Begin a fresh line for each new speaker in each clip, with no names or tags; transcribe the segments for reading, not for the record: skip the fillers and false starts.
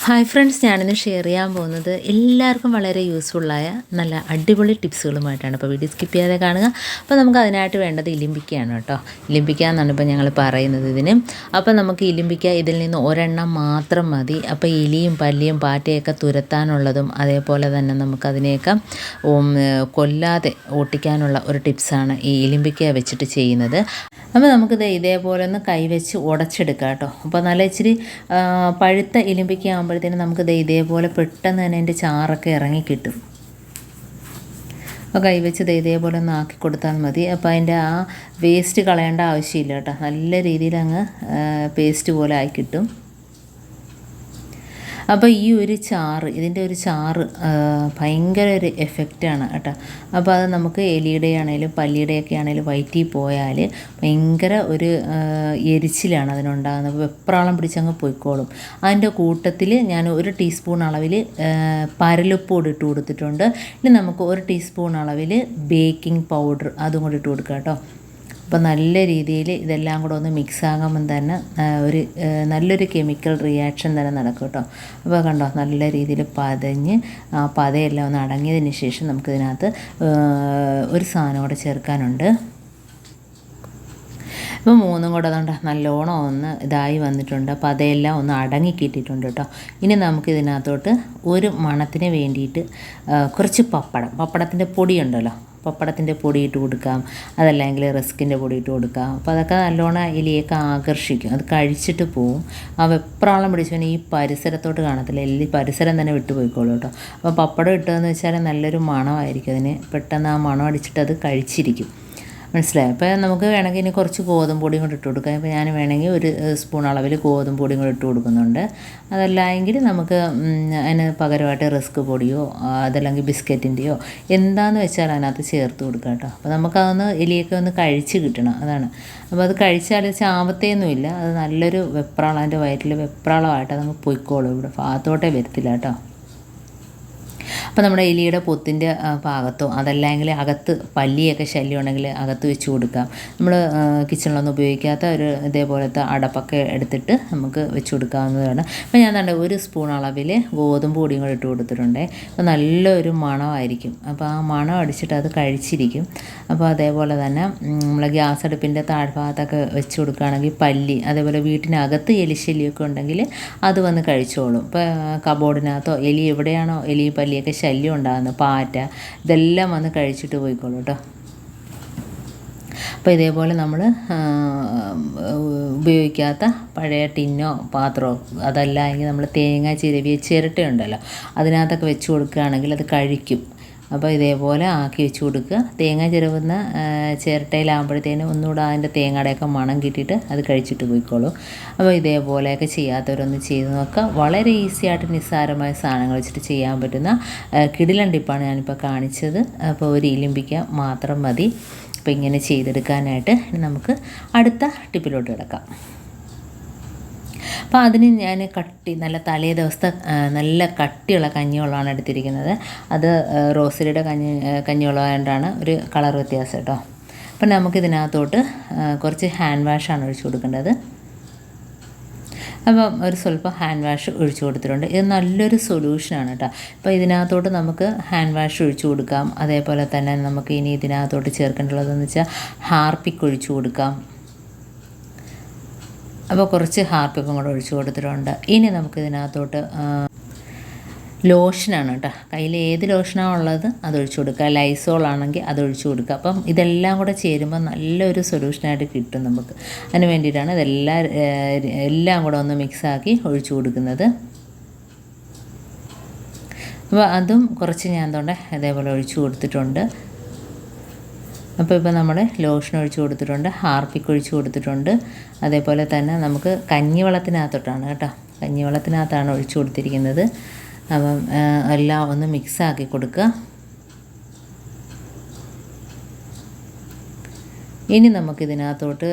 Hi friends, ഞാനിന്ന് share ചെയ്യാൻ പോകുന്നത് എല്ലാവർക്കും വളരെ യൂസ്ഫുള്ളായ നല്ല അടിപൊളി ടിപ്സുകളുമായിട്ടാണ്. അപ്പോൾ വീഡിയോ സ്കിപ്പ് ചെയ്യാതെ കാണുക. അപ്പോൾ നമുക്ക് അതിനായിട്ട് വേണ്ടത് ഇലിമ്പിക്കയാണ് കേട്ടോ. ഇലിമ്പിക്ക എന്നാണ് ഇപ്പോൾ ഞങ്ങൾ പറയുന്നത് ഇതിന്. അപ്പോൾ നമുക്ക് ഇലിമ്പിക്ക ഇതിൽ നിന്ന് ഒരെണ്ണം മാത്രം മതി. അപ്പോൾ എലിയും പല്ലിയും പാറ്റയൊക്കെ തുരത്താനുള്ളതും അതേപോലെ തന്നെ നമുക്കതിനെയൊക്കെ കൊല്ലാതെ ഓട്ടിക്കാനുള്ള ഒരു ടിപ്സാണ് ഈ ഇലിമ്പിക്ക വെച്ചിട്ട് ചെയ്യുന്നത്. അപ്പോൾ നമുക്കിത് ഇതേപോലെ ഒന്ന് കൈവച്ച് ഉടച്ചെടുക്കാം കേട്ടോ. അപ്പോൾ നല്ല ഇച്ചിരി പഴുത്ത ഇലിമ്പിക്ക ആകുമ്പോഴത്തേനും നമുക്കിത് ഇതേപോലെ പെട്ടെന്ന് തന്നെ അതിൻ്റെ ചാറൊക്കെ ഇറങ്ങി കിട്ടും. അപ്പോൾ കൈവച്ച് ഇതേപോലെ ഒന്ന് ആക്കി കൊടുത്താൽ മതി. അപ്പോൾ അതിൻ്റെ ആ വേസ്റ്റ് കളയേണ്ട ആവശ്യമില്ല കേട്ടോ. നല്ല രീതിയിൽ അങ്ങ് പേസ്റ്റ് പോലെ ആയി കിട്ടും. അപ്പോൾ ഈ ഒരു ചാറ്, ഇതിൻ്റെ ഒരു ചാറ് ഭയങ്കര ഒരു എഫക്റ്റാണ് കേട്ടോ. അപ്പോൾ അത് നമുക്ക് എലിയുടെ ആണെങ്കിലും പല്ലിയുടെയൊക്കെ ആണെങ്കിലും വയറ്റിൽ പോയാൽ ഭയങ്കര ഒരു എരിച്ചിലാണ് അതിനുണ്ടാകുന്നത്. വെപ്രാളം പിടിച്ചങ്ങ് പോയിക്കോളും. അതിൻ്റെ കൂട്ടത്തിൽ ഞാൻ 1 ടീസ്പൂൺ അളവിൽ പരലുപ്പ് കൂടി ഇട്ട് കൊടുത്തിട്ടുണ്ട്. ഇനി നമുക്ക് 1 ടീസ്പൂൺ അളവിൽ ബേക്കിംഗ് പൗഡർ അതും കൂടി ഇട്ട് കൊടുക്കാം കേട്ടോ. അപ്പോൾ നല്ല രീതിയിൽ ഇതെല്ലാം കൂടെ ഒന്ന് മിക്സ് ആകുമ്പം തന്നെ ഒരു നല്ലൊരു കെമിക്കൽ റിയാക്ഷൻ തന്നെ നടക്കും കേട്ടോ. അപ്പോൾ കണ്ടോ, നല്ല രീതിയിൽ പതഞ്ഞ് ആ പതയെല്ലാം ഒന്ന് അടങ്ങിയതിന് ശേഷം നമുക്കിതിനകത്ത് ഒരു സാധനം കൂടെ ചേർക്കാനുണ്ട്. ഇപ്പോൾ 3 കൂടെ അതുകൊണ്ട് നല്ലോണം ഒന്ന് ഇതായി വന്നിട്ടുണ്ട്. അപ്പോൾ അതെല്ലാം ഒന്ന് അടങ്ങി കിട്ടിയിട്ടുണ്ട് കേട്ടോ. ഇനി നമുക്കിതിനകത്തോട്ട് ഒരു മണത്തിന് വേണ്ടിയിട്ട് കുറച്ച് പപ്പടത്തിൻ്റെ പൊടിയുണ്ടല്ലോ, പപ്പടത്തിൻ്റെ പൊടി ഇട്ട് കൊടുക്കാം, അതല്ലെങ്കിൽ റസ്കിൻ്റെ പൊടി ഇട്ട് കൊടുക്കാം. അപ്പോൾ അതൊക്കെ നല്ലോണം എലിയൊക്കെ ആകർഷിക്കും. അത് കഴിച്ചിട്ട് പോവും. ആ വെപ്രാളം പിടിച്ചവന് ഈ പരിസരത്തോട്ട് കാണത്തില്ല, എലി പരിസരം തന്നെ വിട്ടു പോയിക്കോളൂ കേട്ടോ. അപ്പോൾ പപ്പടം ഇട്ടതെന്ന് വെച്ചാൽ നല്ലൊരു മണമായിരിക്കും അതിന്. പെട്ടെന്ന് ആ മണം അടിച്ചിട്ട് അത് കഴിച്ചിരിക്കും. മനസ്സിലായി. അപ്പോൾ നമുക്ക് വേണമെങ്കിൽ ഇനി കുറച്ച് ഗോതമ്പ് പൊടിയും കൂടി ഇട്ട് കൊടുക്കാം. ഇപ്പോൾ ഞാൻ വേണമെങ്കിൽ 1 സ്പൂൺ അളവിൽ ഗോതമ്പ് പൊടിയും കൂടി ഇട്ട് കൊടുക്കുന്നുണ്ട്. അതല്ല എങ്കിൽ നമുക്ക് അതിന് പകരമായിട്ട് റസ്ക് പൊടിയോ അതല്ലെങ്കിൽ ബിസ്ക്കറ്റിൻ്റെയോ എന്താണെന്ന് വെച്ചാൽ അതിനകത്ത് ചേർത്ത് കൊടുക്കാം കേട്ടോ. അപ്പോൾ നമുക്കതൊന്ന് എലിയൊക്കെ ഒന്ന് കഴിച്ച് കിട്ടണം, അതാണ്. അപ്പോൾ അത് കഴിച്ചാൽ ചാവത്തേന്നുമില്ല. അത് നല്ലൊരു വെപ്രാളം, അതിൻ്റെ വയറ്റിൽ വെപ്രാളമായിട്ട് അതങ്ങ് പൊയ്ക്കോളും. ഇവിടെ ഭാഗത്തോട്ടേ വരത്തില്ല കേട്ടോ. അപ്പോൾ നമ്മുടെ എലിയുടെ പൊത്തിൻ്റെ ഭാഗത്തോ അതല്ലെങ്കിൽ അകത്ത് പല്ലിയൊക്കെ ശല്യം ഉണ്ടെങ്കിൽ അകത്ത് വെച്ച് കൊടുക്കാം. നമ്മൾ കിച്ചണിലൊന്നും ഉപയോഗിക്കാത്ത ഒരു ഇതേപോലത്തെ അടപ്പൊക്കെ എടുത്തിട്ട് നമുക്ക് വെച്ച് കൊടുക്കാവുന്നതാണ്. അപ്പോൾ ഞാൻ കണ്ട 1 സ്പൂൺ അളവിൽ ഗോതമ്പ് പൊടിയും കൂടി ഇട്ട് കൊടുത്തിട്ടുണ്ട്. അപ്പോൾ നല്ലൊരു മണമായിരിക്കും. അപ്പോൾ ആ മണം അടിച്ചിട്ട് അത് കഴിച്ചിരിക്കും. അപ്പോൾ അതേപോലെ തന്നെ നമ്മൾ ഗ്യാസ് അടുപ്പിൻ്റെ താഴ്ഭാഗത്തൊക്കെ വെച്ച് കൊടുക്കുകയാണെങ്കിൽ പല്ലി, അതേപോലെ വീട്ടിനകത്ത് എലിശല്യമൊക്കെ ഉണ്ടെങ്കിൽ അത് വന്ന് കഴിച്ചോളും. ഇപ്പോൾ കബോർഡിനകത്തോ എലി എവിടെയാണോ എലി പല്ലിയൊക്കെ ശല്യം ഉണ്ടാകുന്നത്, പാറ്റ, ഇതെല്ലാം വന്ന് കഴിച്ചിട്ട് പോയിക്കോളൂ കേട്ടോ. അപ്പോൾ ഇതേപോലെ നമ്മൾ ഉപയോഗിക്കാത്ത പഴയ ടിന്നോ പാത്രമോ അതല്ല എങ്കിൽ നമ്മൾ തേങ്ങ ചിരവിയ ചിരട്ടയുണ്ടല്ലോ അതിനകത്തൊക്കെ വെച്ച് കൊടുക്കുകയാണെങ്കിൽ അത് കഴിക്കും. അപ്പോൾ ഇതേപോലെ ആക്കി വെച്ച് കൊടുക്കുക. തേങ്ങ ചിരവുന്ന ചിരട്ടയിലാകുമ്പോഴത്തേനും ഒന്നുകൂടെ അതിൻ്റെ തേങ്ങയുടെയൊക്കെ മണം കിട്ടിയിട്ട് അത് കഴിച്ചിട്ട് പോയിക്കോളൂ. അപ്പോൾ ഇതേപോലെയൊക്കെ ചെയ്യാത്തവരൊന്ന് ചെയ്ത് നോക്കുക. വളരെ ഈസി ആയിട്ട് നിസ്സാരമായ സാധനങ്ങൾ വെച്ചിട്ട് ചെയ്യാൻ പറ്റുന്ന കിടിലൻ ടിപ്പാണ് ഞാനിപ്പോൾ കാണിച്ചത്. അപ്പോൾ ഒരു ഇലിമ്പിക്ക മാത്രം മതി. അപ്പോൾ ഇങ്ങനെ ചെയ്തെടുക്കാനായിട്ട് നമുക്ക് അടുത്ത ടിപ്പിലോട്ട് കിടക്കാം. അപ്പോൾ അതിന് ഞാൻ നല്ല തലേ ദിവസത്തെ നല്ല കട്ടിയുള്ള കഞ്ഞിവെള്ളമാണ് എടുത്തിരിക്കുന്നത്. അത് റോസരിയുടെ കഞ്ഞിവെള്ളമായതുകൊണ്ടാണ് ഒരു കളർ വ്യത്യാസം കേട്ടോ. അപ്പം നമുക്കിതിനകത്തോട്ട് കുറച്ച് ഹാൻഡ് വാഷാണ് ഒഴിച്ചു കൊടുക്കേണ്ടത്. അപ്പം ഒരു സ്വല്പം ഹാൻഡ് വാഷ് ഒഴിച്ചു കൊടുത്തിട്ടുണ്ട്. ഇത് നല്ലൊരു സൊല്യൂഷനാണ് കേട്ടോ. അപ്പോൾ ഇതിനകത്തോട്ട് നമുക്ക് ഹാൻഡ് വാഷ് ഒഴിച്ചു കൊടുക്കാം. അതേപോലെ തന്നെ നമുക്ക് ഇനി ഇതിനകത്തോട്ട് ചേർക്കേണ്ടതെന്ന് വെച്ചാൽ ഹാർപ്പിക്ക് ഒഴിച്ചു കൊടുക്കാം. അപ്പോൾ കുറച്ച് ഹാർപ്പിക്കും കൂടെ ഒഴിച്ചു കൊടുത്തിട്ടുണ്ട്. ഇനി നമുക്കിതിനകത്തോട്ട് ലോഷനാണ് കേട്ടോ. കയ്യിൽ ഏത് ലോഷനാണ് ഉള്ളത് അത് ഒഴിച്ചു കൊടുക്കുക. ലൈസോൾ ആണെങ്കിൽ അത് ഒഴിച്ചു കൊടുക്കുക. അപ്പം ഇതെല്ലാം കൂടെ ചേരുമ്പോൾ നല്ലൊരു സൊല്യൂഷനായിട്ട് കിട്ടും നമുക്ക്. അതിന് വേണ്ടിയിട്ടാണ് എല്ലാം കൂടെ ഒന്ന് മിക്സാക്കി ഒഴിച്ചു കൊടുക്കുന്നത്. അപ്പോൾ അതും കുറച്ച് ഞാൻ തൊണ്ടേ അതേപോലെ ഒഴിച്ചു കൊടുത്തിട്ടുണ്ട്. അപ്പോൾ നമ്മൾ ലോഷൻ ഒഴിച്ച് കൊടുത്തിട്ടുണ്ട്, ഹാർപ്പിക്ക് ഒഴിച്ച് കൊടുത്തിട്ടുണ്ട്. അതേപോലെ തന്നെ നമുക്ക് കഞ്ഞിവെള്ളത്തിനകത്തോട്ടാണ് കേട്ടോ, കഞ്ഞിവെള്ളത്തിനകത്താണ് ഒഴിച്ച് കൊടുത്തിരിക്കുന്നത്. അപ്പം എല്ലാം ഒന്ന് മിക്സാക്കി കൊടുക്കുക. ഇനി നമുക്കിതിനകത്തോട്ട്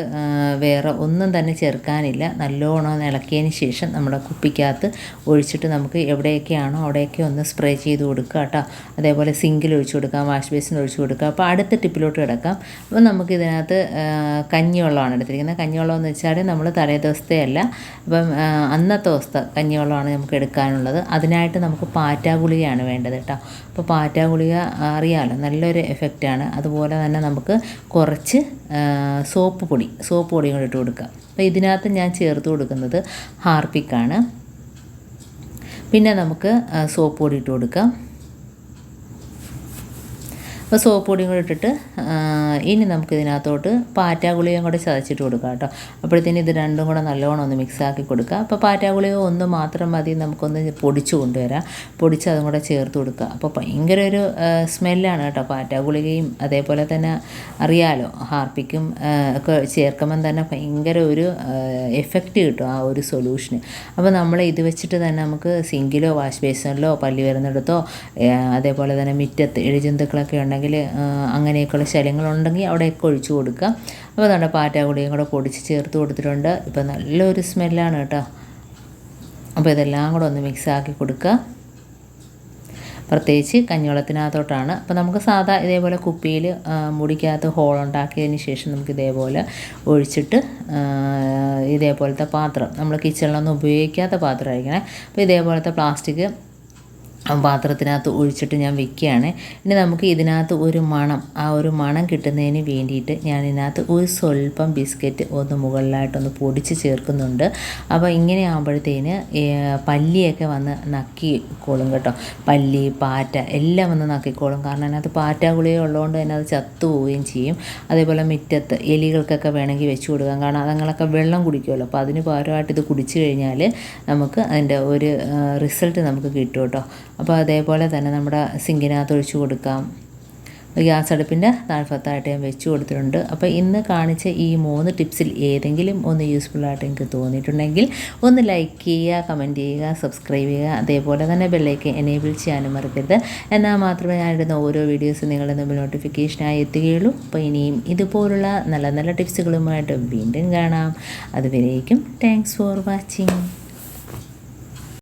വേറെ ഒന്നും തന്നെ ചേർക്കാനില്ല. നല്ലോണം ഇളക്കിയതിന് ശേഷം നമ്മുടെ കുപ്പിക്കകത്ത് ഒഴിച്ചിട്ട് നമുക്ക് എവിടെയൊക്കെയാണോ അവിടെയൊക്കെ ഒന്ന് സ്പ്രേ ചെയ്ത് കൊടുക്കുക കേട്ടോ. അതേപോലെ സിങ്കിൽ ഒഴിച്ച് കൊടുക്കാം, വാഷ് ബേസിൻ ഒഴിച്ച് കൊടുക്കുക. അപ്പോൾ അടുത്ത ടിപ്പിലോട്ട് കിടക്കാം. അപ്പോൾ നമുക്കിതിനകത്ത് കഞ്ഞിവെള്ളമാണ് എടുത്തിരിക്കുന്നത്. കഞ്ഞിവെള്ളം എന്ന് വെച്ചാൽ നമ്മൾ തലേ ദിവസത്തെ അല്ല, അപ്പം അന്നത്തെ ദിവസത്തെ കഞ്ഞിവെള്ളമാണ് നമുക്ക് എടുക്കാനുള്ളത്. അതിനായിട്ട് നമുക്ക് പാറ്റാ ഗുളികയാണ് വേണ്ടത് കേട്ടോ. അപ്പോൾ പാറ്റാ ഗുളിക അറിയാമല്ലോ, നല്ലൊരു എഫക്റ്റാണ്. അതുപോലെ തന്നെ നമുക്ക് കുറച്ച് സോപ്പ് പൊടിയും കൂടി ഇട്ട് കൊടുക്കുക. അപ്പോൾ ഇതിനകത്ത് ഞാൻ ചേർത്ത് കൊടുക്കുന്നത് ഹാർപ്പിക്കാണ്. പിന്നെ നമുക്ക് സോപ്പ് പൊടി ഇട്ട് കൊടുക്കാം. അപ്പോൾ സോപ്പ് പൊടിയും കൂടി ഇട്ടിട്ട് ഇനി നമുക്കിതിനകത്തോട്ട് പാറ്റാ ഗുളികയും കൂടെ ചതച്ചിട്ട് കൊടുക്കാം കേട്ടോ. അപ്പോഴത്തേന് ഇത് രണ്ടും കൂടെ നല്ലോണം ഒന്ന് മിക്സാക്കി കൊടുക്കുക. അപ്പോൾ പാറ്റാ ഗുളിക ഒന്ന് മാത്രം മതി, നമുക്കൊന്ന് പൊടിച്ച് കൊണ്ടുവരാം. പൊടിച്ച് അതും കൂടെ ചേർത്ത് കൊടുക്കുക. അപ്പോൾ ഭയങ്കര ഒരു സ്മെല്ലാണ് കേട്ടോ പാറ്റാ ഗുളികയും. അതേപോലെ തന്നെ അറിയാലോ, ഹാർപ്പിക്കും ഒക്കെ ചേർക്കുമ്പം തന്നെ ഭയങ്കര ഒരു എഫക്റ്റ് കിട്ടും ആ ഒരു സൊല്യൂഷന്. അപ്പോൾ നമ്മൾ ഇത് വെച്ചിട്ട് തന്നെ നമുക്ക് സിങ്കിലോ വാഷ് ബേസിനിലോ പല്ലി വരുന്നിടത്തോ അതേപോലെ തന്നെ മുറ്റത്ത് എഴുജന്തുക്കളൊക്കെ ഉണ്ടെങ്കിൽ അങ്ങനെയൊക്കെയുള്ള ശല്യങ്ങളുണ്ടെങ്കിൽ അവിടെയൊക്കെ ഒഴിച്ചു കൊടുക്കുക. അപ്പോൾ നമ്മുടെ പാറ്റാ ഗുളികയും കൂടെ പൊടിച്ച് ചേർത്ത് കൊടുത്തിട്ടുണ്ട്. ഇപ്പോൾ നല്ലൊരു സ്മെല്ലാണ് കേട്ടോ. അപ്പോൾ ഇതെല്ലാം കൂടെ ഒന്ന് മിക്സാക്കി കൊടുക്കുക. പ്രത്യേകിച്ച് കഞ്ഞിവെള്ളത്തിനകത്തോട്ടാണ്. അപ്പോൾ നമുക്ക് സാധാ ഇതേപോലെ കുപ്പിയിൽ മുടിക്കകത്ത് ഹോളുണ്ടാക്കിയതിന് ശേഷം നമുക്ക് ഇതേപോലെ ഒഴിച്ചിട്ട് ഇതേപോലത്തെ പാത്രം, നമ്മൾ കിച്ചണിലൊന്നും ഉപയോഗിക്കാത്ത പാത്രമായിരിക്കണേ. അപ്പോൾ ഇതേപോലത്തെ പ്ലാസ്റ്റിക് പാത്രത്തിനകത്ത് ഒഴിച്ചിട്ട് ഞാൻ വെക്കുകയാണ്. ഇനി നമുക്ക് ഇതിനകത്ത് ഒരു മണം കിട്ടുന്നതിന് വേണ്ടിയിട്ട് ഞാൻ ഇതിനകത്ത് ഒരു സ്വല്പം ബിസ്ക്കറ്റ് ഒന്ന് മുകളിലായിട്ടൊന്ന് പൊടിച്ച് ചേർക്കുന്നുണ്ട്. അപ്പോൾ ഇങ്ങനെ ആകുമ്പോഴത്തേന് പല്ലിയൊക്കെ വന്ന് നക്കിക്കോളും കേട്ടോ. പല്ലി, പാറ്റ എല്ലാം വന്ന് നക്കിക്കോളും. കാരണം അതിനകത്ത് പാറ്റാ ഗുളിക ഉള്ളതുകൊണ്ട് തന്നെ അത് ചത്തുപോവുകയും ചെയ്യും. അതേപോലെ മുറ്റത്ത് എലികൾക്കൊക്കെ വേണമെങ്കിൽ വെച്ച് കൊടുക്കാം. കാരണം അതുങ്ങളൊക്കെ വെള്ളം കുടിക്കുമല്ലോ. അപ്പോൾ അതിന് പകരമായിട്ട് ഇത് കുടിച്ചു കഴിഞ്ഞാൽ നമുക്ക് അതിൻ്റെ ഒരു റിസൾട്ട് നമുക്ക് കിട്ടും കേട്ടോ. അപ്പോൾ അതേപോലെ തന്നെ നമ്മുടെ സിങ്കിനകത്ത് ഒഴിച്ച് കൊടുക്കാം. ഗ്യാസ് അടുപ്പിൻ്റെ താഴ്ഭാഗത്തായിട്ട് ഞാൻ വെച്ച് കൊടുത്തിട്ടുണ്ട്. അപ്പോൾ ഇന്ന് കാണിച്ച ഈ 3 ടിപ്സിൽ ഏതെങ്കിലും ഒന്ന് യൂസ്ഫുള്ളായിട്ട് എനിക്ക് തോന്നിയിട്ടുണ്ടെങ്കിൽ ഒന്ന് ലൈക്ക് ചെയ്യുക, കമൻറ്റ് ചെയ്യുക, സബ്സ്ക്രൈബ് ചെയ്യുക. അതേപോലെ തന്നെ ബെല്ലൈക്കൻ എനേബിൾ ചെയ്യാനും മറക്കരുത്. എന്നാൽ മാത്രമേ ഞാനിടുന്ന ഓരോ വീഡിയോസും നിങ്ങളുടെ മുമ്പിൽ നോട്ടിഫിക്കേഷനായി എത്തുകയുള്ളൂ. അപ്പോൾ ഇനിയും ഇതുപോലുള്ള നല്ല നല്ല ടിപ്സുകളുമായിട്ട് വീണ്ടും കാണാം. അതുവരേക്കും താങ്ക്സ് ഫോർ വാച്ചിങ്.